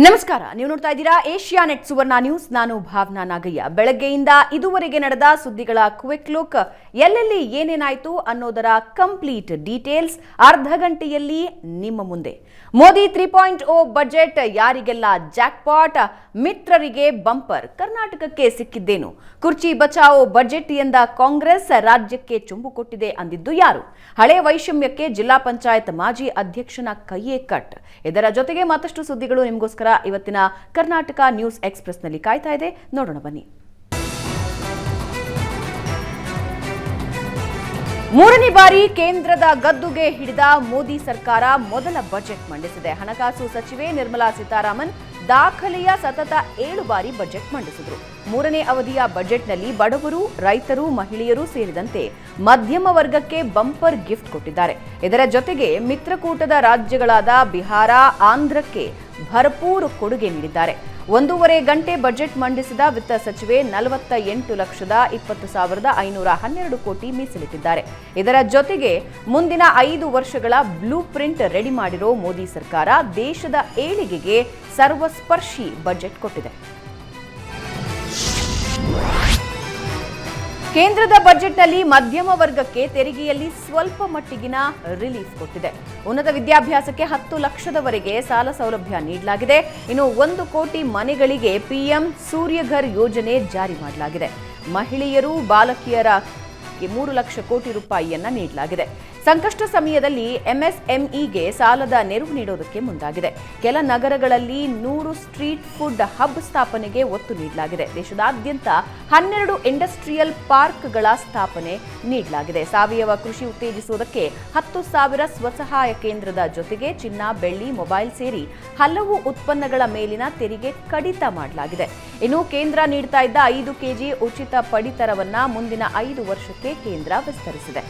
ನಮಸ್ಕಾರ, ನೀವು ನೋಡ್ತಾ ಇದ್ದೀರಾ ಏಷ್ಯಾ ನೆಟ್ ಸುವರ್ಣ ನ್ಯೂಸ್. ನಾನು ಭಾವನಾ ನಾಗಯ್ಯ. ಬೆಳಗ್ಗೆಯಿಂದ ಇದುವರೆಗೆ ನಡೆದ ಸುದ್ದಿಗಳ ಕ್ವಿಕ್ ಲುಕ್, ಎಲ್ಲೆಲ್ಲಿ ಏನೇನಾಯ್ತು ಅನ್ನೋದರ ಕಂಪ್ಲೀಟ್ ಡೀಟೇಲ್ಸ್ ಅರ್ಧ ಗಂಟೆಯಲ್ಲಿ ನಿಮ್ಮ ಮುಂದೆ. ಮೋದಿ 3.0 ಬಜೆಟ್ ಯಾರಿಗೆಲ್ಲ ಜಾಕ್ಪಾಟ್, ಮಿತ್ರರಿಗೆ ಬಂಪರ್, ಕರ್ನಾಟಕಕ್ಕೆ ಸಿಕ್ಕಿದ್ದೇನು? ಕುರ್ಚಿ ಬಚಾವೋ ಬಜೆಟ್ ಎಂದ ಕಾಂಗ್ರೆಸ್ ರಾಜ್ಯಕ್ಕೆ ಚುಂಬು ಕೊಟ್ಟಿದೆ ಅಂದಿದ್ದು ಯಾರು? ಹಳೆ ವೈಷಮ್ಯಕ್ಕೆ ಜಿಲ್ಲಾ ಪಂಚಾಯತ್ ಮಾಜಿ ಅಧ್ಯಕ್ಷನ ಕೈಯೇ ಕಟ್. ಇದರ ಜೊತೆಗೆ ಮತ್ತಷ್ಟು ಸುದ್ದಿಗಳು ನಿಮಗೋಸ್ಕರ ಇವತ್ತಿನ ಕರ್ನಾಟಕ ನ್ಯೂಸ್ ಎಕ್ಸ್‌ಪ್ರೆಸ್‌ನಲ್ಲಿ ಕಾಯ್ತಾ ಇದೆ. ನೋಡೋಣ ಬನ್ನಿ. ಮೂರನೇ ಬಾರಿ ಕೇಂದ್ರದ ಗದ್ದುಗೆ ಹಿಡಿದ ಮೋದಿ ಸರ್ಕಾರ ಮೊದಲ ಬಜೆಟ್ ಮಂಡಿಸಿದೆ. ಹಣಕಾಸು ಸಚಿವೆ ನಿರ್ಮಲಾ ಸೀತಾರಾಮನ್ ದಾಖಲೆಯ ಸತತ 7 ಬಾರಿ ಬಜೆಟ್ ಮಂಡಿಸಿದರು. ಮೂರನೇ ಅವಧಿಯ ಬಜೆಟ್ನಲ್ಲಿ ಬಡವರು, ರೈತರು, ಮಹಿಳೆಯರು ಸೇರಿದಂತೆ ಮಧ್ಯಮ ವರ್ಗಕ್ಕೆ ಬಂಪರ್ ಗಿಫ್ಟ್ ಕೊಟ್ಟಿದ್ದಾರೆ. ಇದರ ಜೊತೆಗೆ ಮಿತ್ರಕೂಟದ ರಾಜ್ಯಗಳಾದ ಬಿಹಾರ, ಆಂಧ್ರಕ್ಕೆ ಭರಪೂರ್ ಕೊಡುಗೆ ನೀಡಿದ್ದಾರೆ. 1.5 ಗಂಟೆ ಬಜೆಟ್ ಮಂಡಿಸಿದ ವಿತ್ತ ಸಚಿವೆ 48,20,512 ಕೋಟಿ ಮೀಸಲಿಟ್ಟಿದ್ದಾರೆ. ಇದರ ಜೊತೆಗೆ ಮುಂದಿನ 5 ವರ್ಷಗಳ ಬ್ಲೂ ಪ್ರಿಂಟ್ ರೆಡಿ ಮಾಡಿರೋ ಮೋದಿ ಸರ್ಕಾರ ದೇಶದ ಏಳಿಗೆಗೆ ಸರ್ವಸ್ಪರ್ಶಿ ಬಜೆಟ್ ಕೊಟ್ಟಿದೆ. ಕೇಂದ್ರದ ಬಜೆಟ್ನಲ್ಲಿ ಮಧ್ಯಮ ವರ್ಗಕ್ಕೆ ತೆರಿಗೆಯಲ್ಲಿ ಸ್ವಲ್ಪ ಮಟ್ಟಿಗಿನ ರಿಲೀಫ್ ಕೊಟ್ಟಿದೆ. ಉನ್ನತ ವಿದ್ಯಾಭ್ಯಾಸಕ್ಕೆ 10 ಲಕ್ಷದವರೆಗೆ ಸಾಲ ಸೌಲಭ್ಯ ನೀಡಲಾಗಿದೆ. ಇನ್ನು 1 ಕೋಟಿ ಮನೆಗಳಿಗೆ ಪಿಎಂ ಸೂರ್ಯಘರ್ ಯೋಜನೆ ಜಾರಿ ಮಾಡಲಾಗಿದೆ. ಮಹಿಳೆಯರು, ಬಾಲಕಿಯರ 3 ಲಕ್ಷ ಕೋಟಿ ರೂಪಾಯಿಯನ್ನ ನೀಡಲಾಗಿದೆ. ಸಂಕಷ್ಟ ಸಮಯದಲ್ಲಿ ಎಂಎಸ್ಎಂಇಗೆ ಸಾಲದ ನೆರವು ನೀಡೋದಕ್ಕೆ ಮುಂದಾಗಿದೆ. ಕೆಲ ನಗರಗಳಲ್ಲಿ 100 ಸ್ಟ್ರೀಟ್ ಫುಡ್ ಹಬ್ ಸ್ಥಾಪನೆಗೆ ಒತ್ತು ನೀಡಲಾಗಿದೆ. ದೇಶದಾದ್ಯಂತ 12 ಇಂಡಸ್ಟ್ರಿಯಲ್ ಪಾರ್ಕ್ಗಳ ಸ್ಥಾಪನೆ ನೀಡಲಾಗಿದೆ. ಸಾವಯವ ಕೃಷಿ ಉತ್ತೇಜಿಸುವುದಕ್ಕೆ 10,000 ಸ್ವಸಹಾಯ ಕೇಂದ್ರದ ಜೊತೆಗೆ ಚಿನ್ನ, ಬೆಳ್ಳಿ, ಮೊಬೈಲ್ ಸೇರಿ ಹಲವು ಉತ್ಪನ್ನಗಳ ಮೇಲಿನ ತೆರಿಗೆ ಕಡಿತ ಮಾಡಲಾಗಿದೆ. ಇನ್ನು ಕೇಂದ್ರ ನೀಡ್ತಾ ಇದ್ದ 5 ಕೆಜಿ ಉಚಿತ ಪಡಿತರವನ್ನ ಮುಂದಿನ 5 ವರ್ಷಕ್ಕೆ ಕೇಂದ್ರ ವಿಸ್ತರಿಸಿದೆ.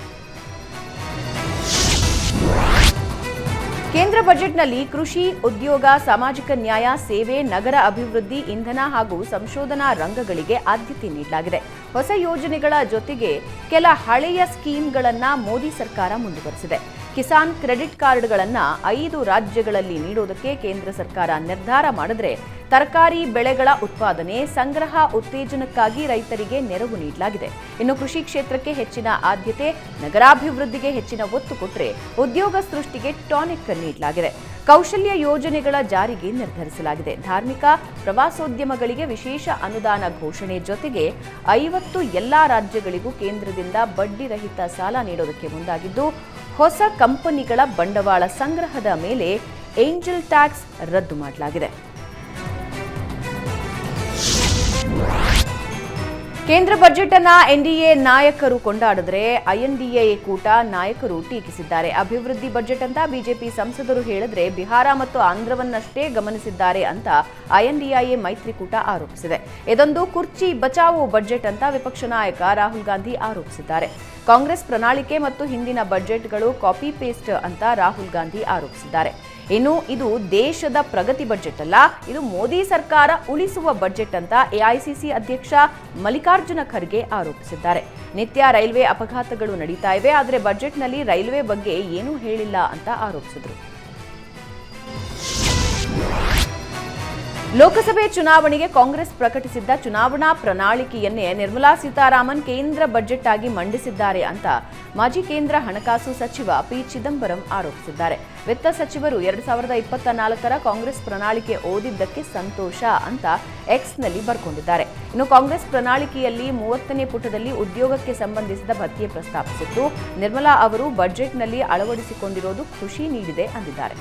ಕೇಂದ್ರ ಬಜೆಟ್ನಲ್ಲಿ ಕೃಷಿ, ಉದ್ಯೋಗ, ಸಾಮಾಜಿಕ ನ್ಯಾಯ, ಸೇವೆ, ನಗರ ಅಭಿವೃದ್ಧಿ, ಇಂಧನ ಹಾಗೂ ಸಂಶೋಧನಾ ರಂಗಗಳಿಗೆ ಆದ್ಯತೆ ನೀಡಲಾಗಿದೆ. ಹೊಸ ಯೋಜನೆಗಳ ಜೊತೆಗೆ ಕೆಲ ಹಳೆಯ ಸ್ಕೀಮ್ಗಳನ್ನು ಮೋದಿ ಸರ್ಕಾರ ಮುಂದುವರೆಸಿದೆ. ಕಿಸಾನ್ ಕ್ರೆಡಿಟ್ ಕಾರ್ಡ್ಗಳನ್ನು 5 ರಾಜ್ಯಗಳಲ್ಲಿ ನೀಡೋದಕ್ಕೆ ಕೇಂದ್ರ ಸರ್ಕಾರ ನಿರ್ಧಾರ ಮಾಡಿದ್ರೆ, ತರಕಾರಿ ಬೆಳೆಗಳ ಉತ್ಪಾದನೆ, ಸಂಗ್ರಹ, ಉತ್ತೇಜನಕ್ಕಾಗಿ ರೈತರಿಗೆ ನೆರವು ನೀಡಲಾಗಿದೆ. ಇನ್ನು ಕೃಷಿ ಕ್ಷೇತ್ರಕ್ಕೆ ಹೆಚ್ಚಿನ ಆದ್ಯತೆ, ನಗರಾಭಿವೃದ್ಧಿಗೆ ಹೆಚ್ಚಿನ ಒತ್ತು ಕೊಟ್ಟರೆ ಉದ್ಯೋಗ ಸೃಷ್ಟಿಗೆ ಟಾನಿಕ್ ನೀಡಲಾಗಿದೆ. ಕೌಶಲ್ಯ ಯೋಜನೆಗಳ ಜಾರಿಗೆ ನಿರ್ಧರಿಸಲಾಗಿದೆ. ಧಾರ್ಮಿಕ, ಪ್ರವಾಸೋದ್ಯಮಗಳಿಗೆ ವಿಶೇಷ ಅನುದಾನ ಘೋಷಣೆ ಜೊತೆಗೆ 50 ಎಲ್ಲಾ ರಾಜ್ಯಗಳಿಗೂ ಕೇಂದ್ರದಿಂದ ಬಡ್ಡಿ ರಹಿತ ಸಾಲ ನೀಡೋದಕ್ಕೆ ಮುಂದಾಗಿದ್ದು, ಹೊಸ ಕಂಪನಿಗಳ ಬಂಡವಾಳ ಸಂಗ್ರಹದ ಮೇಲೆ ಏಂಜಲ್ ಟ್ಯಾಕ್ಸ್ ರದ್ದು ಮಾಡಲಾಗಿದೆ. ಕೇಂದ್ರ ಬಜೆಟ್ ಅನ್ನ ಎನ್ಡಿಎ ನಾಯಕರು ಕೊಂಡಾಡಿದ್ರೆ ಐಎನ್ಡಿಎ ಕೂಟ ನಾಯಕರು ಟೀಕಿಸಿದ್ದಾರೆ. ಅಭಿವೃದ್ಧಿ ಬಜೆಟ್ ಅಂತ ಬಿಜೆಪಿ ಸಂಸದರು ಹೇಳಿದ್ರೆ ಬಿಹಾರ ಮತ್ತು ಆಂಧ್ರವನ್ನಷ್ಟೇ ಗಮನಿಸಿದ್ದಾರೆ ಅಂತ ಐಎನ್ಡಿಎ ಮೈತ್ರಿಕೂಟ ಆರೋಪಿಸಿದೆ. ಇದೊಂದು ಕುರ್ಚಿ ಬಚಾವೋ ಬಜೆಟ್ ಅಂತ ವಿಪಕ್ಷ ನಾಯಕ ರಾಹುಲ್ ಗಾಂಧಿ ಆರೋಪಿಸಿದ್ದಾರೆ. ಕಾಂಗ್ರೆಸ್ ಪ್ರಣಾಳಿಕೆ ಮತ್ತು ಹಿಂದಿನ ಬಜೆಟ್ಗಳು ಕಾಪಿ ಪೇಸ್ಟ್ ಅಂತ ರಾಹುಲ್ ಗಾಂಧಿ ಆರೋಪಿಸಿದ್ದಾರೆ. ಇನ್ನು ಇದು ದೇಶದ ಪ್ರಗತಿ ಬಜೆಟ್ ಅಲ್ಲ, ಇದು ಮೋದಿ ಸರ್ಕಾರ ಉಳಿಸುವ ಬಜೆಟ್ ಅಂತ ಎಐಸಿಸಿ ಅಧ್ಯಕ್ಷ ಮಲ್ಲಿಕಾರ್ಜುನ ಖರ್ಗೆ ಆರೋಪಿಸಿದ್ದಾರೆ. ನಿತ್ಯ ರೈಲ್ವೆ ಅಪಘಾತಗಳು ನಡೀತಾ ಇವೆ, ಆದರೆ ಬಜೆಟ್ನಲ್ಲಿ ರೈಲ್ವೆ ಬಗ್ಗೆ ಏನೂ ಹೇಳಿಲ್ಲ ಅಂತ ಆರೋಪಿಸಿದರು. ಲೋಕಸಭೆ ಚುನಾವಣೆಗೆ ಕಾಂಗ್ರೆಸ್ ಪ್ರಕಟಿಸಿದ್ದ ಚುನಾವಣಾ ಪ್ರಣಾಳಿಕೆಯನ್ನೇ ನಿರ್ಮಲಾ ಸೀತಾರಾಮನ್ ಕೇಂದ್ರ ಬಜೆಟ್ ಆಗಿ ಮಂಡಿಸಿದ್ದಾರೆ ಅಂತ ಮಾಜಿ ಕೇಂದ್ರ ಹಣಕಾಸು ಸಚಿವ ಪಿ ಚಿದಂಬರಂ ಆರೋಪಿಸಿದ್ದಾರೆ. ವಿತ್ತ ಸಚಿವರು 2024ರ ಕಾಂಗ್ರೆಸ್ ಪ್ರಣಾಳಿಕೆ ಓದಿದ್ದಕ್ಕೆ ಸಂತೋಷ ಅಂತ ಎಕ್ಸ್ನಲ್ಲಿ ಬರ್ಕೊಂಡಿದ್ದಾರೆ. ಇನ್ನು ಕಾಂಗ್ರೆಸ್ ಪ್ರಣಾಳಿಕೆಯಲ್ಲಿ 30ನೇ ಪುಟದಲ್ಲಿ ಉದ್ಯೋಗಕ್ಕೆ ಸಂಬಂಧಿಸಿದ ಭತ್ಯೆ ಪ್ರಸ್ತಾಪಿಸಿತ್ತು. ನಿರ್ಮಲಾ ಅವರು ಬಜೆಟ್ನಲ್ಲಿ ಅಳವಡಿಸಿಕೊಂಡಿರೋದು ಖುಷಿ ನೀಡಿದೆ ಅಂದಿದ್ದಾರೆ.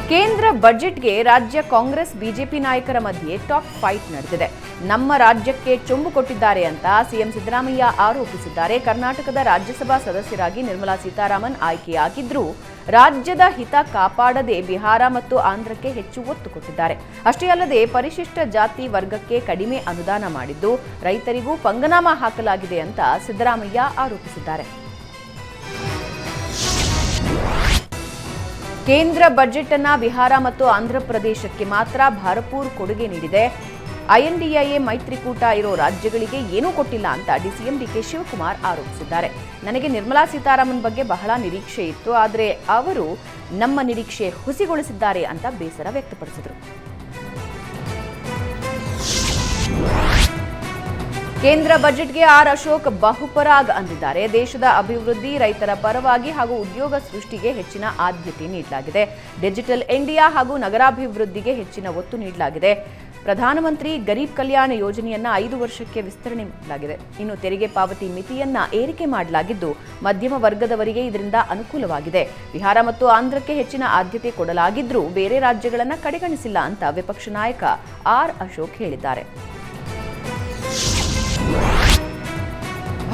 ಕೇಂದ್ರ ಬಜೆಟ್ಗೆ ರಾಜ್ಯ ಕಾಂಗ್ರೆಸ್ ಬಿಜೆಪಿ ನಾಯಕರ ಮಧ್ಯೆ ಟಾಪ್ ಫೈಟ್ ನಡೆದಿದೆ. ನಮ್ಮ ರಾಜ್ಯಕ್ಕೆ ಚುಂಬು ಕೊಟ್ಟಿದ್ದಾರೆ ಅಂತ ಸಿಎಂ ಸಿದ್ದರಾಮಯ್ಯ ಆರೋಪಿಸಿದ್ದಾರೆ. ಕರ್ನಾಟಕದ ರಾಜ್ಯಸಭಾ ಸದಸ್ಯರಾಗಿ ನಿರ್ಮಲಾ ಸೀತಾರಾಮನ್ ಆಯ್ಕೆಯಾಗಿದ್ದರೂ ರಾಜ್ಯದ ಹಿತ ಕಾಪಾಡದೆ ಬಿಹಾರ ಮತ್ತು ಆಂಧ್ರಕ್ಕೆ ಹೆಚ್ಚು ಒತ್ತು ಕೊಟ್ಟಿದ್ದಾರೆ. ಅಷ್ಟೇ ಅಲ್ಲದೆ ಪರಿಶಿಷ್ಟ ಜಾತಿ ವರ್ಗಕ್ಕೆ ಕಡಿಮೆ ಅನುದಾನ ಮಾಡಿದ್ದು ರೈತರಿಗೂ ಪಂಗನಾಮ ಹಾಕಲಾಗಿದೆ ಅಂತ ಸಿದ್ದರಾಮಯ್ಯ ಆರೋಪಿಸಿದ್ದಾರೆ. ಕೇಂದ್ರ ಬಜೆಟ್ ಅನ್ನ ಬಿಹಾರ ಮತ್ತು ಆಂಧ್ರ ಪ್ರದೇಶಕ್ಕೆ ಮಾತ್ರ ಭರಪೂರ್ ಕೊಡುಗೆ ನೀಡಿದೆ. INDIA ಮೈತ್ರಿಕೂಟ ಇರೋ ರಾಜ್ಯಗಳಿಗೆ ಏನೂ ಕೊಟ್ಟಿಲ್ಲ ಅಂತ DCM DK ಶಿವಕುಮಾರ್ ಆರೋಪಿಸಿದ್ದಾರೆ. ನನಗೆ ನಿರ್ಮಲಾ ಸೀತಾರಾಮನ್ ಬಗ್ಗೆ ಬಹಳ ನಿರೀಕ್ಷೆ ಇತ್ತು, ಆದರೆ ಅವರು ನಮ್ಮ ನಿರೀಕ್ಷೆ ಹುಸಿಗೊಳಿಸಿದ್ದಾರೆ ಅಂತ ಬೇಸರ ವ್ಯಕ್ತಪಡಿಸಿದರು. ಕೇಂದ್ರ ಬಜೆಟ್ಗೆ ಆರ್ ಅಶೋಕ್ ಬಹುಪರಾಗ್ ಅಂದಿದ್ದಾರೆ. ದೇಶದ ಅಭಿವೃದ್ಧಿ, ರೈತರ ಪರವಾಗಿ ಹಾಗೂ ಉದ್ಯೋಗ ಸೃಷ್ಟಿಗೆ ಹೆಚ್ಚಿನ ಆದ್ಯತೆ ನೀಡಲಾಗಿದೆ. ಡಿಜಿಟಲ್ ಇಂಡಿಯಾ ಹಾಗೂ ನಗರಾಭಿವೃದ್ಧಿಗೆ ಹೆಚ್ಚಿನ ಒತ್ತು ನೀಡಲಾಗಿದೆ. ಪ್ರಧಾನಮಂತ್ರಿ ಗರೀಬ್ ಕಲ್ಯಾಣ ಯೋಜನೆಯನ್ನ 5 ವರ್ಷಕ್ಕೆ ವಿಸ್ತರಣೆ ಮಾಡಲಾಗಿದೆ. ಇನ್ನು ತೆರಿಗೆ ಪಾವತಿ ಮಿತಿಯನ್ನ ಏರಿಕೆ ಮಾಡಲಾಗಿದ್ದು ಮಧ್ಯಮ ವರ್ಗದವರಿಗೆ ಇದರಿಂದ ಅನುಕೂಲವಾಗಿದೆ. ಬಿಹಾರ ಮತ್ತು ಆಂಧ್ರಕ್ಕೆ ಹೆಚ್ಚಿನ ಆದ್ಯತೆ ಕೊಡಲಾಗಿದ್ರೂ ಬೇರೆ ರಾಜ್ಯಗಳನ್ನು ಕಡೆಗಣಿಸಿಲ್ಲ ಅಂತ ವಿಪಕ್ಷ ನಾಯಕ ಆರ್ ಅಶೋಕ್ ಹೇಳಿದ್ದಾರೆ.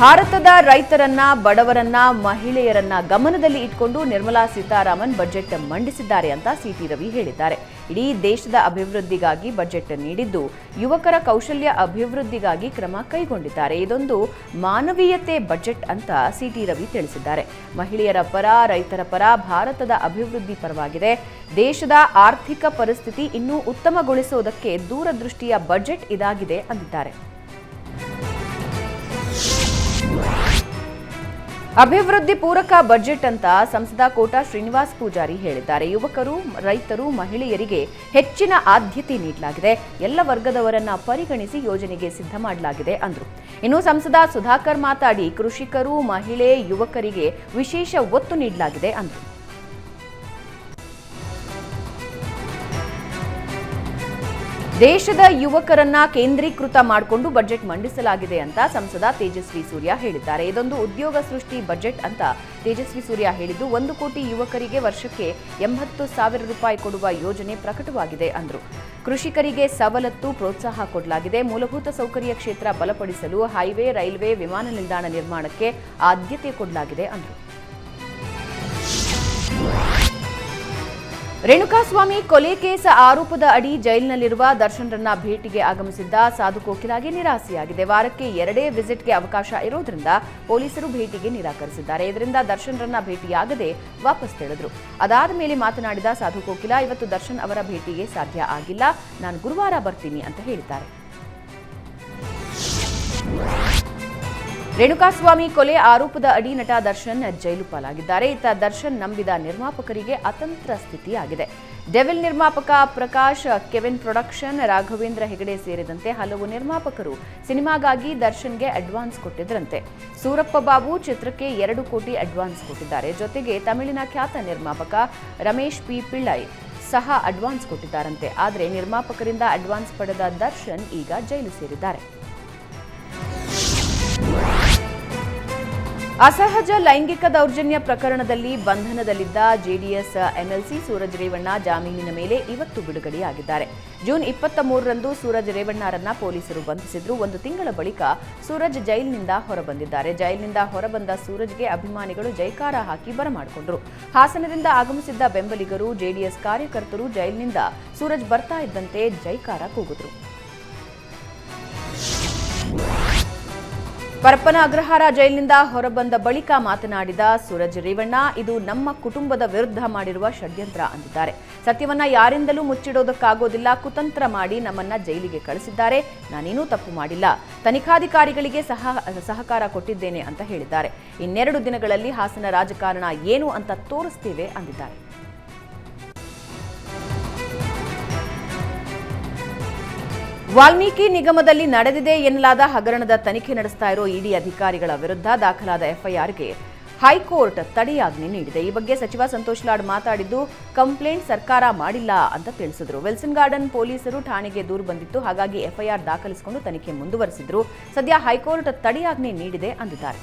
ಭಾರತದ ರೈತರನ್ನ, ಬಡವರನ್ನ, ಮಹಿಳೆಯರನ್ನ ಗಮನದಲ್ಲಿ ಇಟ್ಕೊಂಡು ನಿರ್ಮಲಾ ಸೀತಾರಾಮನ್ ಬಜೆಟ್ ಮಂಡಿಸಿದ್ದಾರೆ ಅಂತ ಸಿಟಿ ರವಿ ಹೇಳಿದ್ದಾರೆ. ಇಡೀ ದೇಶದ ಅಭಿವೃದ್ಧಿಗಾಗಿ ಬಜೆಟ್ ನೀಡಿದ್ದು ಯುವಕರ ಕೌಶಲ್ಯ ಅಭಿವೃದ್ಧಿಗಾಗಿ ಕ್ರಮ ಕೈಗೊಂಡಿದ್ದಾರೆ. ಇದೊಂದು ಮಾನವೀಯತೆ ಬಜೆಟ್ ಅಂತ ಸಿಟಿ ರವಿ ತಿಳಿಸಿದ್ದಾರೆ. ಮಹಿಳೆಯರ ಪರ, ರೈತರ ಪರ, ಭಾರತದ ಅಭಿವೃದ್ಧಿ ಪರವಾಗಿದೆ. ದೇಶದ ಆರ್ಥಿಕ ಪರಿಸ್ಥಿತಿ ಇನ್ನೂ ಉತ್ತಮಗೊಳಿಸುವುದಕ್ಕೆ ದೂರದೃಷ್ಟಿಯ ಬಜೆಟ್ ಇದಾಗಿದೆ ಅಂದಿದ್ದಾರೆ. ಅಭಿವೃದ್ಧಿ ಪೂರಕ ಬಜೆಟ್ ಅಂತ ಸಂಸದ ಕೋಟಾ ಶ್ರೀನಿವಾಸ್ ಪೂಜಾರಿ ಹೇಳಿದ್ದಾರೆ. ಯುವಕರು, ರೈತರು, ಮಹಿಳೆಯರಿಗೆ ಹೆಚ್ಚಿನ ಆದ್ಯತೆ ನೀಡಲಾಗಿದೆ. ಎಲ್ಲ ವರ್ಗದವರನ್ನ ಪರಿಗಣಿಸಿ ಯೋಜನೆಗೆ ಸಿದ್ಧ ಮಾಡಲಾಗಿದೆ ಅಂದರು. ಇನ್ನು ಸಂಸದ ಸುಧಾಕರ್ ಮಾತಾಡಿ ಕೃಷಿಕರು, ಮಹಿಳೆ, ಯುವಕರಿಗೆ ವಿಶೇಷ ಒತ್ತು ನೀಡಲಾಗಿದೆ ಅಂದರು. ದೇಶದ ಯುವಕರನ್ನ ಕೇಂದ್ರೀಕೃತ ಮಾಡಿಕೊಂಡು ಬಜೆಟ್ ಮಂಡಿಸಲಾಗಿದೆ ಅಂತ ಸಂಸದ ತೇಜಸ್ವಿ ಸೂರ್ಯ ಹೇಳಿದ್ದಾರೆ. ಇದೊಂದು ಉದ್ಯೋಗ ಸೃಷ್ಟಿ ಬಜೆಟ್ ಅಂತ ತೇಜಸ್ವಿ ಸೂರ್ಯ ಹೇಳಿದ್ದು 1 ಕೋಟಿ ಯುವಕರಿಗೆ ವರ್ಷಕ್ಕೆ 80,000 ರೂಪಾಯಿ ಕೊಡುವ ಯೋಜನೆ ಪ್ರಕಟವಾಗಿದೆ ಅಂದರು. ಕೃಷಿಕರಿಗೆ ಸವಲತ್ತು, ಪ್ರೋತ್ಸಾಹ ಕೊಡಲಾಗಿದೆ. ಮೂಲಭೂತ ಸೌಕರ್ಯ ಕ್ಷೇತ್ರ ಬಲಪಡಿಸಲು ಹೈವೇ, ರೈಲ್ವೆ, ವಿಮಾನ ನಿಲ್ದಾಣ ನಿರ್ಮಾಣಕ್ಕೆ ಆದ್ಯತೆ ಕೊಡಲಾಗಿದೆ ಅಂದರು. ರೇಣುಕಾಸ್ವಾಮಿ ಕೊಲೆ ಕೇಸ್ ಆರೋಪದ ಅಡಿ ಜೈಲಿನಲ್ಲಿರುವ ದರ್ಶನ್ರನ್ನ ಭೇಟಿಗೆ ಆಗಮಿಸಿದ್ದ ಸಾಧು ಕೋಕಿಲಾಗೆ ನಿರಾಸೆಯಾಗಿದೆ. ವಾರಕ್ಕೆ 2 ವಿಸಿಟ್ಗೆ ಅವಕಾಶ ಇರೋದ್ರಿಂದ ಪೊಲೀಸರು ಭೇಟಿಗೆ ನಿರಾಕರಿಸಿದ್ದಾರೆ. ಇದರಿಂದ ದರ್ಶನ್ರನ್ನ ಭೇಟಿಯಾಗದೆ ವಾಪಸ್ ತೆರಳಿದ್ರು. ಅದಾದ ಮೇಲೆ ಮಾತನಾಡಿದ ಸಾಧು ಕೋಕಿಲಾ, ಇವತ್ತು ದರ್ಶನ್ ಅವರ ಭೇಟಿಗೆ ಸಾಧ್ಯ ಆಗಿಲ್ಲ, ನಾನು ಗುರುವಾರ ಬರ್ತೀನಿ ಅಂತ ಹೇಳಿದ್ದಾರೆ. ರೇಣುಕಾಸ್ವಾಮಿ ಕೊಲೆ ಆರೋಪದ ಅಡಿ ನಟ ದರ್ಶನ್ ಜೈಲು ಪಾಲಾಗಿದ್ದಾರೆ. ಇತ್ತ ದರ್ಶನ್ ನಂಬಿದ ನಿರ್ಮಾಪಕರಿಗೆ ಅತಂತ್ರ ಸ್ಥಿತಿಯಾಗಿದೆ. ಡೆವಿಲ್ ನಿರ್ಮಾಪಕ ಪ್ರಕಾಶ್, ಕೆವಿನ್ ಪ್ರೊಡಕ್ಷನ್, ರಾಘವೇಂದ್ರ ಹೆಗಡೆ ಸೇರಿದಂತೆ ಹಲವು ನಿರ್ಮಾಪಕರು ಸಿನಿಮಾಗಾಗಿ ದರ್ಶನ್ಗೆ ಅಡ್ವಾನ್ಸ್ ಕೊಟ್ಟಿದ್ರಂತೆ. ಸೂರಪ್ಪ ಬಾಬು ಚಿತ್ರಕ್ಕೆ 2 ಕೋಟಿ ಅಡ್ವಾನ್ಸ್ ಕೊಟ್ಟಿದ್ದಾರೆ. ಜೊತೆಗೆ ತಮಿಳಿನ ಖ್ಯಾತ ನಿರ್ಮಾಪಕ ರಮೇಶ್ ಪಿ ಪಿಳ್ಳೈ ಸಹ ಅಡ್ವಾನ್ಸ್ ಕೊಟ್ಟಿದ್ದಾರಂತೆ. ಆದರೆ ನಿರ್ಮಾಪಕರಿಂದ ಅಡ್ವಾನ್ಸ್ ಪಡೆದ ದರ್ಶನ್ ಈಗ ಜೈಲು ಸೇರಿದ್ದಾರೆ. ಅಸಹಜ ಲೈಂಗಿಕ ದೌರ್ಜನ್ಯ ಪ್ರಕರಣದಲ್ಲಿ ಬಂಧನದಲ್ಲಿದ್ದ ಜೆಡಿಎಸ್ ಎಂಎಲ್ಸಿ ಸೂರಜ್ ರೇವಣ್ಣ ಜಾಮೀನಿನ ಮೇಲೆ ಇವತ್ತು ಬಿಡುಗಡೆಯಾಗಿದ್ದಾರೆ. ಜೂನ್ 23ರಂದು ಸೂರಜ್ ರೇವಣ್ಣರನ್ನ ಪೊಲೀಸರು ಬಂಧಿಸಿದ್ರು. 1 ತಿಂಗಳ ಬಳಿಕ ಸೂರಜ್ ಜೈಲಿನಿಂದ ಹೊರಬಂದಿದ್ದಾರೆ. ಜೈಲಿನಿಂದ ಹೊರಬಂದ ಸೂರಜ್ಗೆ ಅಭಿಮಾನಿಗಳು ಜೈಕಾರ ಹಾಕಿ ಬರಮಾಡಿಕೊಂಡರು. ಹಾಸನದಿಂದ ಆಗಮಿಸಿದ್ದ ಬೆಂಬಲಿಗರು, ಜೆಡಿಎಸ್ ಕಾರ್ಯಕರ್ತರು ಜೈಲಿನಿಂದ ಸೂರಜ್ ಬರ್ತಾ ಇದ್ದಂತೆ ಜೈಕಾರ ಕೂಗಿದ್ರು. ಪರಪ್ಪನ ಅಗ್ರಹಾರ ಜೈಲಿನಿಂದ ಹೊರಬಂದ ಬಳಿಕ ಮಾತನಾಡಿದ ಸೂರಜ್ ರೇವಣ್ಣ, ಇದು ನಮ್ಮ ಕುಟುಂಬದ ವಿರುದ್ಧ ಮಾಡಿರುವ ಷಡ್ಯಂತ್ರ ಅಂದಿದ್ದಾರೆ. ಸತ್ಯವನ್ನ ಯಾರಿಂದಲೂ ಮುಚ್ಚಿಡೋದಕ್ಕಾಗೋದಿಲ್ಲ. ಕುತಂತ್ರ ಮಾಡಿ ನಮ್ಮನ್ನ ಜೈಲಿಗೆ ಕಳಿಸಿದ್ದಾರೆ. ನಾನೇನೂ ತಪ್ಪು ಮಾಡಿಲ್ಲ. ತನಿಖಾಧಿಕಾರಿಗಳಿಗೆ ಸಹಕಾರ ಕೊಟ್ಟಿದ್ದೇನೆ ಅಂತ ಹೇಳಿದ್ದಾರೆ. ಇನ್ನೆರಡು ದಿನಗಳಲ್ಲಿ ಹಾಸನ ರಾಜಕಾರಣ ಏನು ಅಂತ ತೋರಿಸ್ತೇವೆ ಅಂದಿದ್ದಾರೆ. ವಾಲ್ಮೀಕಿ ನಿಗಮದಲ್ಲಿ ನಡೆದಿದೆ ಎನ್ನಲಾದ ಹಗರಣದ ತನಿಖೆ ನಡೆಸ್ತಾ ಇರೋ ಇಡಿ ಅಧಿಕಾರಿಗಳ ವಿರುದ್ಧ ದಾಖಲಾದ ಎಫ್ಐಆರ್ಗೆ ಹೈಕೋರ್ಟ್ ತಡೆಯಾಜ್ಞೆ ನೀಡಿದೆ. ಈ ಬಗ್ಗೆ ಸಚಿವ ಸಂತೋಷ್ ಲಾಡ್ ಮಾತಾಡಿದ್ದು, ಕಂಪ್ಲೇಂಟ್ ಸರ್ಕಾರ ಮಾಡಿಲ್ಲ ಅಂತ ತಿಳಿಸಿದ್ರು. ವಿಲ್ಸನ್ ಗಾರ್ಡನ್ ಪೊಲೀಸರು ಠಾಣೆಗೆ ದೂರು ಬಂದಿತ್ತು, ಹಾಗಾಗಿ ಎಫ್ಐಆರ್ ದಾಖಲಿಸಿಕೊಂಡು ತನಿಖೆ ಮುಂದುವರೆಸಿದ್ರು. ಸದ್ಯ ಹೈಕೋರ್ಟ್ ತಡೆಯಾಜ್ಞೆ ನೀಡಿದೆ ಅಂದಿದ್ದಾರೆ.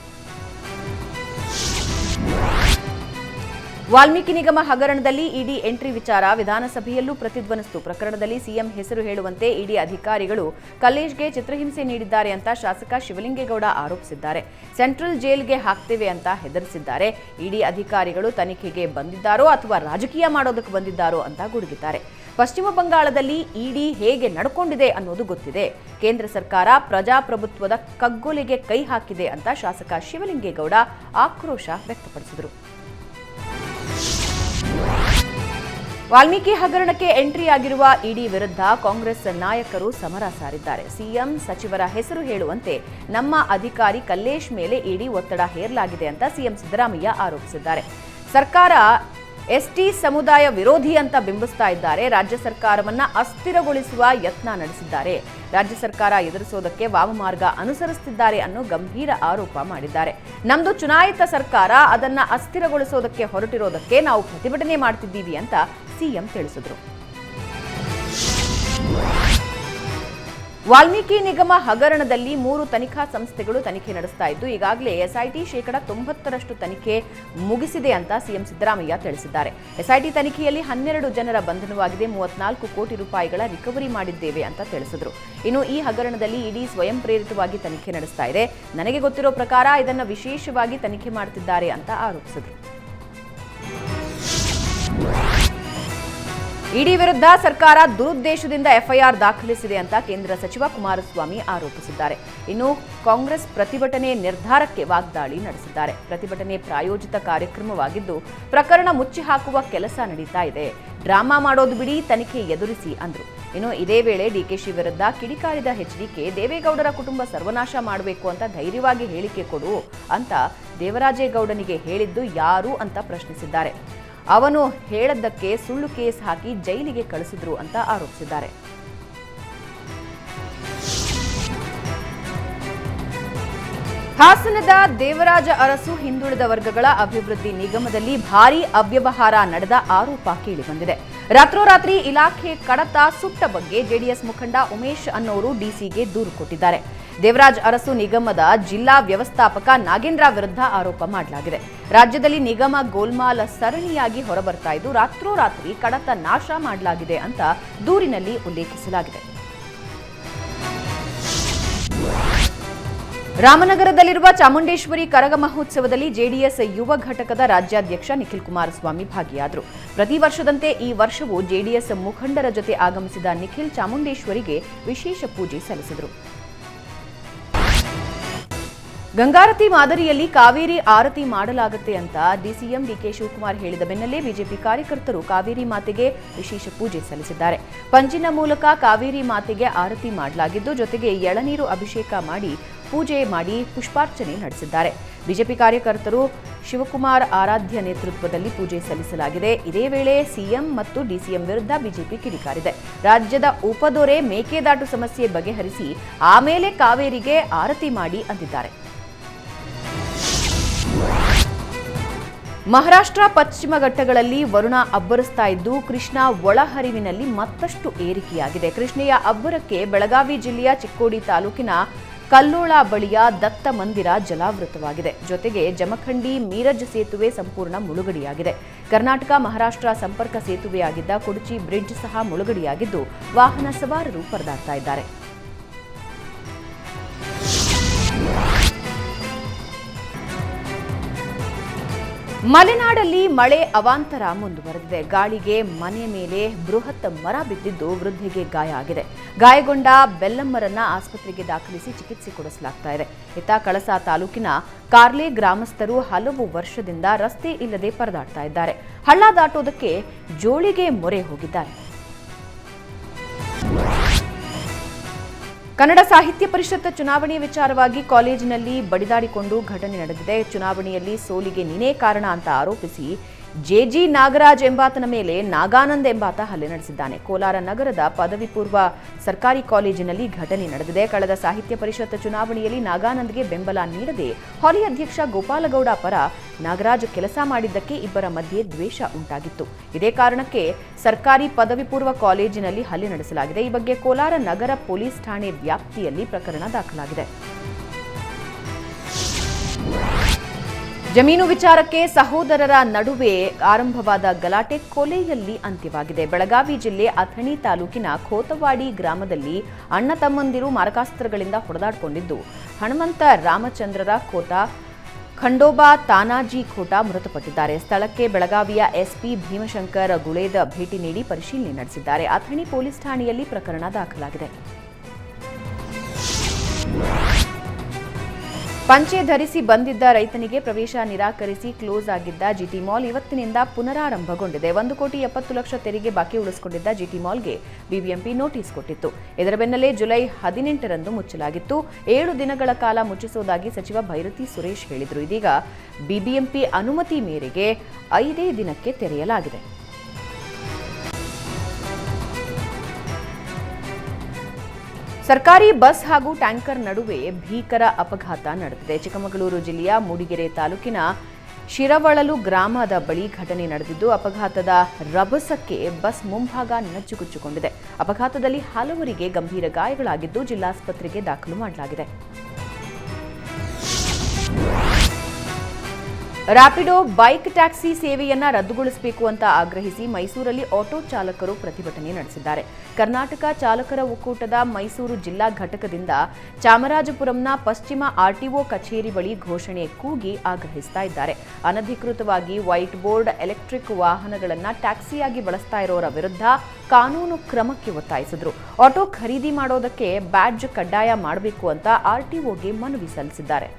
ವಾಲ್ಮೀಕಿ ನಿಗಮ ಹಗರಣದಲ್ಲಿ ಇಡಿ ಎಂಟ್ರಿ ವಿಚಾರ ವಿಧಾನಸಭೆಯಲ್ಲೂ ಪ್ರತಿಧ್ವನಿಸಿತು. ಪ್ರಕರಣದಲ್ಲಿ ಸಿಎಂ ಹೆಸರು ಹೇಳುವಂತೆ ಇಡಿ ಅಧಿಕಾರಿಗಳು ಕಲ್ಲೇಶ್ಗೆ ಚಿತ್ರಹಿಂಸೆ ನೀಡಿದ್ದಾರೆ ಅಂತ ಶಾಸಕ ಶಿವಲಿಂಗೇಗೌಡ ಆರೋಪಿಸಿದ್ದಾರೆ. ಸೆಂಟ್ರಲ್ ಜೈಲ್ಗೆ ಹಾಕ್ತೇವೆ ಅಂತ ಹೆದರಿಸಿದ್ದಾರೆ. ಇಡಿ ಅಧಿಕಾರಿಗಳು ತನಿಖೆಗೆ ಬಂದಿದ್ದಾರೋ ಅಥವಾ ರಾಜಕೀಯ ಮಾಡೋದಕ್ಕೆ ಬಂದಿದ್ದಾರೋ ಅಂತ ಗುಡುಗಿದ್ದಾರೆ. ಪಶ್ಚಿಮ ಬಂಗಾಳದಲ್ಲಿ ಇಡಿ ಹೇಗೆ ನಡ್ಕೊಂಡಿದೆ ಅನ್ನೋದು ಗೊತ್ತಿದೆ. ಕೇಂದ್ರ ಸರ್ಕಾರ ಪ್ರಜಾಪ್ರಭುತ್ವದ ಕಗ್ಗೊಲೆಗೆ ಕೈ ಹಾಕಿದೆ ಅಂತ ಶಾಸಕ ಶಿವಲಿಂಗೇಗೌಡ ಆಕ್ರೋಶ ವ್ಯಕ್ತಪಡಿಸಿದರು. ವಾಲ್ಮೀಕಿ ಹಗರಣಕ್ಕೆ ಎಂಟ್ರಿ ಆಗಿರುವ ಇಡಿ ವಿರುದ್ಧ ಕಾಂಗ್ರೆಸ್ ನಾಯಕರು ಸಮರ ಸಾರಿದ್ದಾರೆ. ಸಿಎಂ ಸಚಿವರ ಹೆಸರು ಹೇಳುವಂತೆ ನಮ್ಮ ಅಧಿಕಾರಿ ಕಲ್ಲೇಶ್ ಮೇಲೆ ಇಡಿ ಒತ್ತಡ ಹೇರಲಾಗಿದೆ ಅಂತ ಸಿಎಂ ಸಿದ್ದರಾಮಯ್ಯ ಆರೋಪಿಸಿದ್ದಾರೆ. ಸರ್ಕಾರ ಎಸ್ಟಿ ಸಮುದಾಯ ವಿರೋಧಿ ಅಂತ ಬಿಂಬಿಸ್ತಾ ಇದ್ದಾರೆ. ರಾಜ್ಯ ಸರ್ಕಾರವನ್ನ ಅಸ್ಥಿರಗೊಳಿಸುವ ಯತ್ನ ನಡೆಸಿದ್ದಾರೆ. ರಾಜ್ಯ ಸರ್ಕಾರ ಎದುರಿಸೋದಕ್ಕೆ ವಾಮಮಾರ್ಗ ಅನುಸರಿಸುತ್ತಿದ್ದಾರೆ ಅನ್ನೋ ಗಂಭೀರ ಆರೋಪ ಮಾಡಿದ್ದಾರೆ. ನಮ್ದು ಚುನಾಯಿತ ಸರ್ಕಾರ, ಅದನ್ನ ಅಸ್ಥಿರಗೊಳಿಸೋದಕ್ಕೆ ಹೊರಟಿರೋದಕ್ಕೆ ನಾವು ಪ್ರತಿಭಟನೆ ಮಾಡ್ತಿದ್ದೀವಿ ಅಂತ ಸಿಎಂ ತಿಳಿಸಿದರು. ವಾಲ್ಮೀಕಿ ನಿಗಮ ಹಗರಣದಲ್ಲಿ 3 ತನಿಖಾ ಸಂಸ್ಥೆಗಳು ತನಿಖೆ ನಡೆಸ್ತಾ ಇದ್ದು, ಈಗಾಗಲೇ ಎಸ್ಐಟಿ ಶೇಕಡಾ 90ರಷ್ಟು ತನಿಖೆ ಮುಗಿಸಿದೆ ಅಂತ ಸಿಎಂ ಸಿದ್ದರಾಮಯ್ಯ ತಿಳಿಸಿದ್ದಾರೆ. ಎಸ್ಐಟಿ ತನಿಖೆಯಲ್ಲಿ 12 ಜನರ ಬಂಧನವಾಗಿದೆ, 34 ಕೋಟಿ ರೂಪಾಯಿಗಳ ರಿಕವರಿ ಮಾಡಿದ್ದೇವೆ ಅಂತ ತಿಳಿಸಿದರು. ಇನ್ನು ಈ ಹಗರಣದಲ್ಲಿ ಇಡಿ ಸ್ವಯಂ ಪ್ರೇರಿತವಾಗಿ ತನಿಖೆ ನಡೆಸ್ತಾ ಇದೆ. ನನಗೆ ಗೊತ್ತಿರೋ ಪ್ರಕಾರ ಇದನ್ನು ವಿಶೇಷವಾಗಿ ತನಿಖೆ ಮಾಡುತ್ತಿದ್ದಾರೆ ಅಂತ ಆರೋಪಿಸಿದರು. ಇಡಿ ವಿರುದ್ಧ ಸರ್ಕಾರ ದುರುದ್ದೇಶದಿಂದ ಎಫ್ಐಆರ್ ದಾಖಲಿಸಿದೆ ಅಂತ ಕೇಂದ್ರ ಸಚಿವ ಕುಮಾರಸ್ವಾಮಿ ಆರೋಪಿಸಿದ್ದಾರೆ. ಇನ್ನು ಕಾಂಗ್ರೆಸ್ ಪ್ರತಿಭಟನೆ ನಿರ್ಧಾರಕ್ಕೆ ವಾಗ್ದಾಳಿ ನಡೆಸಿದ್ದಾರೆ. ಪ್ರತಿಭಟನೆ ಪ್ರಾಯೋಜಿತ ಕಾರ್ಯಕ್ರಮವಾಗಿದ್ದು, ಪ್ರಕರಣ ಮುಚ್ಚಿ ಹಾಕುವ ಕೆಲಸ ನಡೀತಾ ಇದೆ. ಡ್ರಾಮಾ ಮಾಡೋದು ಬಿಡಿ, ತನಿಖೆ ಎದುರಿಸಿ ಅಂದ್ರು. ಇನ್ನು ಇದೇ ವೇಳೆ ಡಿಕೆಶಿ ವಿರುದ್ಧ ಕಿಡಿಕಾರಿದ ಎಚ್ಡಿಕೆ, ದೇವೇಗೌಡರ ಕುಟುಂಬ ಸರ್ವನಾಶ ಮಾಡಬೇಕು ಅಂತ ಧೈರ್ಯವಾಗಿ ಹೇಳಿಕೆ ಕೊಡು ಅಂತ ದೇವರಾಜೇಗೌಡನಿಗೆ ಹೇಳಿದ್ದು ಯಾರು ಅಂತ ಪ್ರಶ್ನಿಸಿದ್ದಾರೆ. ಅವನು ಹೇಳದ್ದಕ್ಕೆ ಸುಳ್ಳು ಕೇಸ್ ಹಾಕಿ ಜೈಲಿಗೆ ಕಳಿಸಿದ್ರು ಅಂತ ಆರೋಪಿಸಿದ್ದಾರೆ. ಹಾಸನದ ದೇವರಾಜ ಅರಸು ಹಿಂದುಳಿದ ವರ್ಗಗಳ ಅಭಿವೃದ್ಧಿ ನಿಗಮದಲ್ಲಿ ಭಾರೀ ಅವ್ಯವಹಾರ ನಡೆದ ಆರೋಪ ಕೇಳಿಬಂದಿದೆ. ರಾತ್ರೋರಾತ್ರಿ ಇಲಾಖೆ ಕಡತ ಸುಟ್ಟ ಬಗ್ಗೆ ಜೆಡಿಎಸ್ ಮುಖಂಡ ಉಮೇಶ್ ಅನ್ನೋರು ಡಿಸಿಗೆ ದೂರು ಕೊಟ್ಟಿದ್ದಾರೆ. ದೇವರಾಜ್ ಅರಸು ನಿಗಮದ ಜಿಲ್ಲಾ ವ್ಯವಸ್ಥಾಪಕ ನಾಗೇಂದ್ರ ವಿರುದ್ಧ ಆರೋಪ ಮಾಡಲಾಗಿದೆ. ರಾಜ್ಯದಲ್ಲಿ ನಿಗಮ ಗೋಲ್ಮಾಲ್ ಸರಣಿಯಾಗಿ ಹೊರಬರ್ತಾ ಇದ್ದು, ರಾತ್ರೋರಾತ್ರಿ ಕಡತ ನಾಶ ಮಾಡಲಾಗಿದೆ ಅಂತ ದೂರಿನಲ್ಲಿ ಉಲ್ಲೇಖಿಸಲಾಗಿದೆ. ರಾಮನಗರದಲ್ಲಿರುವ ಚಾಮುಂಡೇಶ್ವರಿ ಕರಗ ಮಹೋತ್ಸವದಲ್ಲಿ ಜೆಡಿಎಸ್ ಯುವ ಘಟಕದ ರಾಜ್ಯಾಧ್ಯಕ್ಷ ನಿಖಿಲ್ ಕುಮಾರಸ್ವಾಮಿ ಭಾಗಿಯಾದರು. ಪ್ರತಿ ವರ್ಷದಂತೆ ಈ ವರ್ಷವೂ ಜೆಡಿಎಸ್ ಮುಖಂಡರ ಜೊತೆ ಆಗಮಿಸಿದ ನಿಖಿಲ್ ಚಾಮುಂಡೇಶ್ವರಿಗೆ ವಿಶೇಷ ಪೂಜೆ ಸಲ್ಲಿಸಿದರು. ಗಂಗಾರತಿ ಮಾದರಿಯಲ್ಲಿ ಕಾವೇರಿ ಆರತಿ ಮಾಡಲಾಗುತ್ತೆ ಅಂತ ಡಿಸಿಎಂ ಡಿಕೆ ಶಿವಕುಮಾರ್ ಹೇಳಿದ ಬೆನ್ನಲ್ಲೇ ಬಿಜೆಪಿ ಕಾರ್ಯಕರ್ತರು ಕಾವೇರಿ ಮಾತೆಗೆ ವಿಶೇಷ ಪೂಜೆ ಸಲ್ಲಿಸಿದ್ದಾರೆ. ಪಂಜಿನ ಮೂಲಕ ಕಾವೇರಿ ಮಾತೆಗೆ ಆರತಿ ಮಾಡಲಾಗಿದ್ದು, ಜೊತೆಗೆ ಎಳನೀರು ಅಭಿಷೇಕ ಮಾಡಿ ಪೂಜೆ ಮಾಡಿ ಪುಷ್ಪಾರ್ಚನೆ ನಡೆಸಿದ್ದಾರೆ. ಬಿಜೆಪಿ ಕಾರ್ಯಕರ್ತರು ಶಿವಕುಮಾರ್ ಆರಾಧ್ಯ ನೇತೃತ್ವದಲ್ಲಿ ಪೂಜೆ ಸಲ್ಲಿಸಲಾಗಿದೆ. ಇದೇ ವೇಳೆ ಸಿಎಂ ಮತ್ತು ಡಿಸಿಎಂ ವಿರುದ್ಧ ಬಿಜೆಪಿ ಕಿಡಿಕಾರಿದೆ. ರಾಜ್ಯದ ಉಪದೊರೆ ಮೇಕೆದಾಟು ಸಮಸ್ಯೆ ಬಗೆಹರಿಸಿ ಆಮೇಲೆ ಕಾವೇರಿಗೆ ಆರತಿ ಮಾಡಿ ಅಂದಿದ್ದಾರೆ. ಮಹಾರಾಷ್ಟ್ರ ಪಶ್ಚಿಮ ಘಟ್ಟಗಳಲ್ಲಿ ವರುಣ ಅಬ್ಬರಿಸ್ತಾ ಇದ್ದು, ಕೃಷ್ಣಾ ಒಳಹರಿವಿನಲ್ಲಿ ಮತ್ತಷ್ಟು ಏರಿಕೆಯಾಗಿದೆ. ಕೃಷ್ಣೆಯ ಅಬ್ಬರಕ್ಕೆ ಬೆಳಗಾವಿ ಜಿಲ್ಲೆಯ ಚಿಕ್ಕೋಡಿ ತಾಲೂಕಿನ ಕಲ್ಲೋಳ ಬಳಿಯ ದತ್ತ ಮಂದಿರ ಜಲಾವೃತವಾಗಿದೆ. ಜೊತೆಗೆ ಜಮಖಂಡಿ ಮೀರಜ್ ಸೇತುವೆ ಸಂಪೂರ್ಣ ಮುಳುಗಡೆಯಾಗಿದೆ. ಕರ್ನಾಟಕ ಮಹಾರಾಷ್ಟ್ರ ಸಂಪರ್ಕ ಸೇತುವೆಯಾಗಿದ್ದ ಕುಡಚಿ ಬ್ರಿಡ್ಜ್ ಸಹ ಮುಳುಗಡೆಯಾಗಿದ್ದು, ವಾಹನ ಸವಾರರು ಪರದಾಡ್ತಾ ಇದ್ದಾರೆ. ಮಲೆನಾಡಲ್ಲಿ ಮಳೆ ಅವಾಂತರ ಮುಂದುವರೆದಿದೆ. ಗಾಳಿಗೆ ಮನೆ ಮೇಲೆ ಬೃಹತ್ ಮರ ಬಿದ್ದಿದ್ದು ವೃದ್ಧೆಗೆ ಗಾಯ ಆಗಿದೆ. ಗಾಯಗೊಂಡ ಬೆಲ್ಲಮ್ಮರನ್ನ ಆಸ್ಪತ್ರೆಗೆ ದಾಖಲಿಸಿ ಚಿಕಿತ್ಸೆ ಕೊಡಿಸಲಾಗ್ತಾ ಇದೆ. ಇತ್ತ ಕಳಸಾ ತಾಲೂಕಿನ ಕಾರ್ಲೆ ಗ್ರಾಮಸ್ಥರು ಹಲವು ವರ್ಷದಿಂದ ರಸ್ತೆ ಇಲ್ಲದೆ ಪರದಾಡ್ತಾ ಇದ್ದಾರೆ. ಹಳ್ಳ ದಾಟೋದಕ್ಕೆ ಜೋಳಿಗೆ ಮೊರೆ ಹೋಗಿದ್ದಾರೆ. ಕನ್ನಡ ಸಾಹಿತ್ಯ ಪರಿಷತ್ ಚುನಾವಣೆ ವಿಚಾರವಾಗಿ ಕಾಲೇಜಿನಲ್ಲಿ ಬಡಿದಾಡಿಕೊಂಡು ಘಟನೆ ನಡೆದಿದೆ. ಚುನಾವಣೆಯಲ್ಲಿ ಸೋಲಿಗೆ ನೀನೇ ಕಾರಣ ಅಂತ ಆರೋಪಿಸಿ ಜೆಜಿ ನಾಗರಾಜ್ ಎಂಬಾತನ ಮೇಲೆ ನಾಗಾನಂದ್ ಎಂಬಾತ ಹಲ್ಲೆ ನಡೆಸಿದ್ದಾನೆ. ಕೋಲಾರ ನಗರದ ಪದವಿ ಪೂರ್ವ ಸರ್ಕಾರಿ ಕಾಲೇಜಿನಲ್ಲಿ ಘಟನೆ ನಡೆದಿದೆ. ಕಳೆದ ಸಾಹಿತ್ಯ ಪರಿಷತ್ ಚುನಾವಣೆಯಲ್ಲಿ ನಾಗಾನಂದ್ಗೆ ಬೆಂಬಲ ನೀಡದೆ ಹಾಲಿ ಅಧ್ಯಕ್ಷ ಗೋಪಾಲಗೌಡ ಪರ ನಾಗರಾಜ್ ಕೆಲಸ ಮಾಡಿದ್ದಕ್ಕೆ ಇಬ್ಬರ ಮಧ್ಯೆ ದ್ವೇಷ ಉಂಟಾಗಿತ್ತು. ಇದೇ ಕಾರಣಕ್ಕೆ ಸರ್ಕಾರಿ ಪದವಿ ಪೂರ್ವ ಕಾಲೇಜಿನಲ್ಲಿ ಹಲ್ಲೆ ನಡೆಸಲಾಗಿದೆ. ಈ ಬಗ್ಗೆ ಕೋಲಾರ ನಗರ ಪೊಲೀಸ್ ಠಾಣೆ ವ್ಯಾಪ್ತಿಯಲ್ಲಿ ಪ್ರಕರಣ ದಾಖಲಾಗಿದೆ. ಜಮೀನು ವಿಚಾರಕ್ಕೆ ಸಹೋದರರ ನಡುವೆ ಆರಂಭವಾದ ಗಲಾಟೆ ಕೊಲೆಯಲ್ಲಿ ಅಂತ್ಯವಾಗಿದೆ. ಬೆಳಗಾವಿ ಜಿಲ್ಲೆ ಅಥಣಿ ತಾಲೂಕಿನ ಖೋತವಾಡಿ ಗ್ರಾಮದಲ್ಲಿ ಅಣ್ಣ ತಮ್ಮಂದಿರು ಮಾರಕಾಸ್ತ್ರಗಳಿಂದ ಹೊಡೆದಾಡಿಕೊಂಡಿದ್ದು, ಹನುಮಂತ ರಾಮಚಂದ್ರರ ಖೋತ, ಖಂಡೋಬಾ ತಾನಾಜಿ ಖೋಟ ಮೃತಪಟ್ಟಿದ್ದಾರೆ. ಸ್ಥಳಕ್ಕೆ ಬೆಳಗಾವಿಯ ಎಸ್ಪಿ ಭೀಮಶಂಕರ್ ಗುಳೇದ ಭೇಟಿ ನೀಡಿ ಪರಿಶೀಲನೆ ನಡೆಸಿದ್ದಾರೆ. ಅಥಣಿ ಪೊಲೀಸ್ ಠಾಣೆಯಲ್ಲಿ ಪ್ರಕರಣ ದಾಖಲಾಗಿದೆ. ಪಂಚೆ ಧರಿಸಿ ಬಂದಿದ್ದ ರೈತನಿಗೆ ಪ್ರವೇಶ ನಿರಾಕರಿಸಿ ಕ್ಲೋಸ್ ಆಗಿದ್ದ ಜಿಟಿ ಮಾಲ್ ಇವತ್ತಿನಿಂದ ಪುನರಾರಂಭಗೊಂಡಿದೆ. 1,70,00,000 ತೆರಿಗೆ ಬಾಕಿ ಉಳಿಸಿಕೊಂಡಿದ್ದ ಜಿಟಿ ಮಾಲ್ಗೆ ಬಿಬಿಎಂಪಿ ನೋಟಿಸ್ ಕೊಟ್ಟಿತ್ತು. ಇದರ ಬೆನ್ನಲ್ಲೇ ಜುಲೈ 18ರಂದು ಮುಚ್ಚಲಾಗಿತ್ತು. 7 ದಿನಗಳ ಕಾಲ ಮುಚ್ಚಿಸುವುದಾಗಿ ಸಚಿವ ಭೈರತಿ ಸುರೇಶ್ ಹೇಳಿದರು. ಇದೀಗ ಬಿಬಿಎಂಪಿ ಅನುಮತಿ ಮೇರೆಗೆ 5 ದಿನಕ್ಕೆ ತೆರೆಯಲಾಗಿದೆ. ಸರ್ಕಾರಿ ಬಸ್ ಹಾಗೂ ಟ್ಯಾಂಕರ್ ನಡುವೆ ಭೀಕರ ಅಪಘಾತ ನಡೆದಿದೆ. ಚಿಕ್ಕಮಗಳೂರು ಜಿಲ್ಲೆಯ ಮೂಡಿಗೆರೆ ತಾಲೂಕಿನ ಶಿರವಳಲು ಗ್ರಾಮದ ಬಳಿ ಘಟನೆ ನಡೆದಿದ್ದು, ಅಪಘಾತದ ರಭಸಕ್ಕೆ ಬಸ್ ಮುಂಭಾಗ ನಜ್ಜುಗುಜ್ಜುಕೊಂಡಿದೆ. ಅಪಘಾತದಲ್ಲಿ ಹಲವರಿಗೆ ಗಂಭೀರ ಗಾಯಗಳಾಗಿದ್ದು ಜಿಲ್ಲಾಸ್ಪತ್ರೆಗೆ ದಾಖಲು ಮಾಡಲಾಗಿದೆ. ರ್ಯಾಪಿಡೋ ಬೈಕ್ ಟ್ಯಾಕ್ಸಿ ಸೇವೆಯನ್ನ ರದ್ದುಗೊಳಿಸಬೇಕು ಅಂತ ಆಗ್ರಹಿಸಿ ಮೈಸೂರಲ್ಲಿ ಆಟೋ ಚಾಲಕರು ಪ್ರತಿಭಟನೆ ನಡೆಸಿದ್ದಾರೆ. ಕರ್ನಾಟಕ ಚಾಲಕರ ಒಕ್ಕೂಟದ ಮೈಸೂರು ಜಿಲ್ಲಾ ಘಟಕದಿಂದ ಚಾಮರಾಜಪುರಂನ ಪಶ್ಚಿಮ ಆರ್ಟಿಒ ಕಚೇರಿ ಬಳಿ ಘೋಷಣೆ ಕೂಗಿ ಆಗ್ರಹಿಸ್ತಾ ಇದ್ದಾರೆ. ಅನಧಿಕೃತವಾಗಿ ವೈಟ್ ಬೋರ್ಡ್ ಎಲೆಕ್ಟ್ರಿಕ್ ವಾಹನಗಳನ್ನು ಟ್ಯಾಕ್ಸಿಯಾಗಿ ಬಳಸ್ತಾ ಇರೋರ ವಿರುದ್ಧ ಕಾನೂನು ಕ್ರಮಕ್ಕೆ ಒತ್ತಾಯಿಸಿದ್ರು. ಆಟೋ ಖರೀದಿ ಮಾಡೋದಕ್ಕೆ ಬ್ಯಾಡ್ಜ್ ಕಡ್ಡಾಯ ಮಾಡಬೇಕು ಅಂತ ಆರ್ಟಿಒಗೆ ಮನವಿ ಸಲ್ಲಿಸಿದ್ದಾರೆ.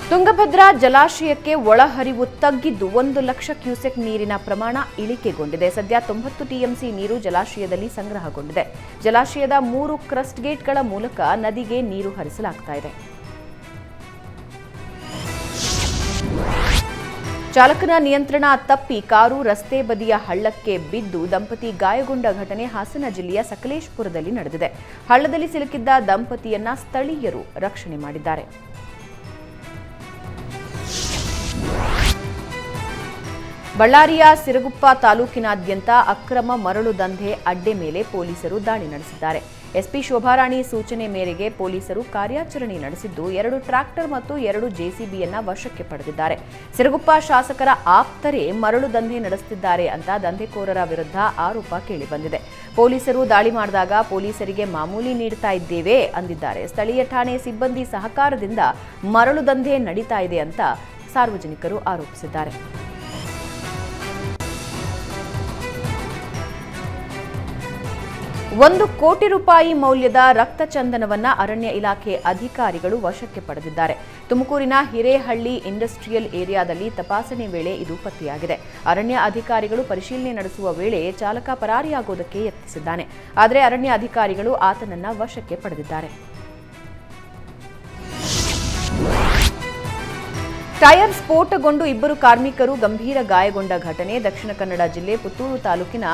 ತುಂಗಭದ್ರಾ ಜಲಾಶಯಕ್ಕೆ ಒಳಹರಿವು ತಗ್ಗಿದ್ದು 1 ಲಕ್ಷ ಕ್ಯೂಸೆಕ್ ನೀರಿನ ಪ್ರಮಾಣ ಇಳಿಕೆಗೊಂಡಿದೆ. ಸದ್ಯ 90 ಟಿಎಂಸಿ ನೀರು ಜಲಾಶಯದಲ್ಲಿ ಸಂಗ್ರಹಗೊಂಡಿದೆ. ಜಲಾಶಯದ 3 ಕ್ರಸ್ಟ್ ಗೇಟ್ಗಳ ಮೂಲಕ ನದಿಗೆ ನೀರು ಹರಿಸಲಾಗ್ತಾ ಇದೆ. ಚಾಲಕನ ನಿಯಂತ್ರಣ ತಪ್ಪಿ ಕಾರು ರಸ್ತೆ ಬದಿಯ ಹಳ್ಳಕ್ಕೆ ಬಿದ್ದು ದಂಪತಿ ಗಾಯಗೊಂಡ ಘಟನೆ ಹಾಸನ ಜಿಲ್ಲೆಯ ಸಕಲೇಶಪುರದಲ್ಲಿ ನಡೆದಿದೆ. ಹಳ್ಳದಲ್ಲಿ ಸಿಲುಕಿದ್ದ ದಂಪತಿಯನ್ನ ಸ್ಥಳೀಯರು ರಕ್ಷಣೆ ಮಾಡಿದ್ದಾರೆ. ಬಳ್ಳಾರಿಯ ಸಿರಗುಪ್ಪ ತಾಲೂಕಿನಾದ್ಯಂತ ಅಕ್ರಮ ಮರಳು ದಂಧೆ ಅಡ್ಡೆ ಮೇಲೆ ಪೊಲೀಸರು ದಾಳಿ ನಡೆಸಿದ್ದಾರೆ. ಎಸ್ಪಿ ಶೋಭಾರಾಣಿ ಸೂಚನೆ ಮೇರೆಗೆ ಪೊಲೀಸರು ಕಾರ್ಯಾಚರಣೆ ನಡೆಸಿದ್ದು 2 ಟ್ರ್ಯಾಕ್ಟರ್ ಮತ್ತು 2 ಜೆಸಿಬಿಯನ್ನ ವಶಕ್ಕೆ ಪಡೆದಿದ್ದಾರೆ. ಸಿರಗುಪ್ಪ ಶಾಸಕರ ಆಪ್ತರೇ ಮರಳು ದಂಧೆ ನಡೆಸುತ್ತಿದ್ದಾರೆ ಅಂತ ದಂಧೆಕೋರರ ವಿರುದ್ಧ ಆರೋಪ ಕೇಳಿಬಂದಿದೆ. ಪೊಲೀಸರು ದಾಳಿ ಮಾಡಿದಾಗ ಪೊಲೀಸರಿಗೆ ಮಾಮೂಲಿ ನೀಡುತ್ತಾ ಇದ್ದೇವೆ ಅಂದಿದ್ದಾರೆ. ಸ್ಥಳೀಯ ಠಾಣೆ ಸಿಬ್ಬಂದಿ ಸಹಕಾರದಿಂದ ಮರಳು ದಂಧೆ ನಡೀತಾ ಇದೆ ಅಂತ ಸಾರ್ವಜನಿಕರು ಆರೋಪಿಸಿದ್ದಾರೆ. 1 ಕೋಟಿ ರೂಪಾಯಿ ಮೌಲ್ಯದ ರಕ್ತಚಂದನವನ್ನ ಅರಣ್ಯ ಇಲಾಖೆ ಅಧಿಕಾರಿಗಳು ವಶಕ್ಕೆ ಪಡೆದಿದ್ದಾರೆ. ತುಮಕೂರಿನ ಹಿರೇಹಳ್ಳಿ ಇಂಡಸ್ಟ್ರಿಯಲ್ ಏರಿಯಾದಲ್ಲಿ ತಪಾಸಣೆ ವೇಳೆ ಇದು ಪತ್ತೆಯಾಗಿದೆ. ಅರಣ್ಯ ಅಧಿಕಾರಿಗಳು ಪರಿಶೀಲನೆ ನಡೆಸುವ ವೇಳೆ ಚಾಲಕ ಪರಾರಿಯಾಗುವುದಕ್ಕೆ ಯತ್ನಿಸಿದ್ದಾನೆ. ಆದರೆ ಅರಣ್ಯ ಅಧಿಕಾರಿಗಳು ಆತನನ್ನ ವಶಕ್ಕೆ ಪಡೆದಿದ್ದಾರೆ. ಟೈರ್ ಸ್ಫೋಟಗೊಂಡು 2 ಕಾರ್ಮಿಕರು ಗಂಭೀರ ಗಾಯಗೊಂಡ ಘಟನೆ ದಕ್ಷಿಣ ಕನ್ನಡ ಜಿಲ್ಲೆ ಪುತ್ತೂರು ತಾಲೂಕಿನ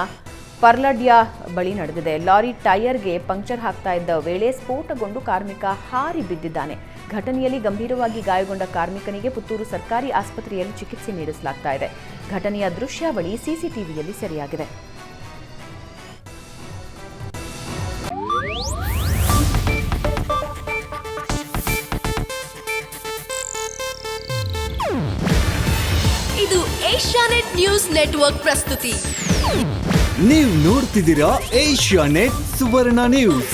ಪರ್ಲಡ್ಯ ಬಳಿ ನಡೆದಿದೆ. ಲಾರಿ ಟೈರ್ಗೆ ಪಂಕ್ಚರ್ ಹಾಕ್ತಾ ಇದ್ದ ವೇಳೆ ಸ್ಫೋಟಗೊಂಡು ಕಾರ್ಮಿಕ ಹಾರಿ ಬಿದ್ದಿದ್ದಾನೆ. ಘಟನೆಯಲ್ಲಿ ಗಂಭೀರವಾಗಿ ಗಾಯಗೊಂಡ ಕಾರ್ಮಿಕನಿಗೆ ಪುತ್ತೂರು ಸರ್ಕಾರಿ ಆಸ್ಪತ್ರೆಯಲ್ಲಿ ಚಿಕಿತ್ಸೆ ನೀಡಲಾಗ್ತಾ ಇದೆ. ಘಟನೆಯ ದೃಶ್ಯಾವಳಿ ಸಿಸಿಟಿವಿಯಲ್ಲಿ ಸೆರೆಯಾಗಿದೆ. ಇದು ಏಷ್ಯಾನೆಟ್ ನ್ಯೂಸ್ ನೆಟ್ವರ್ಕ್ ಪ್ರಸ್ತುತಿ. ನೀವು ನೋಡ್ತಿದ್ದೀರಾ ಏಷ್ಯಾನೆಟ್ ಸುವರ್ಣ ನ್ಯೂಸ್.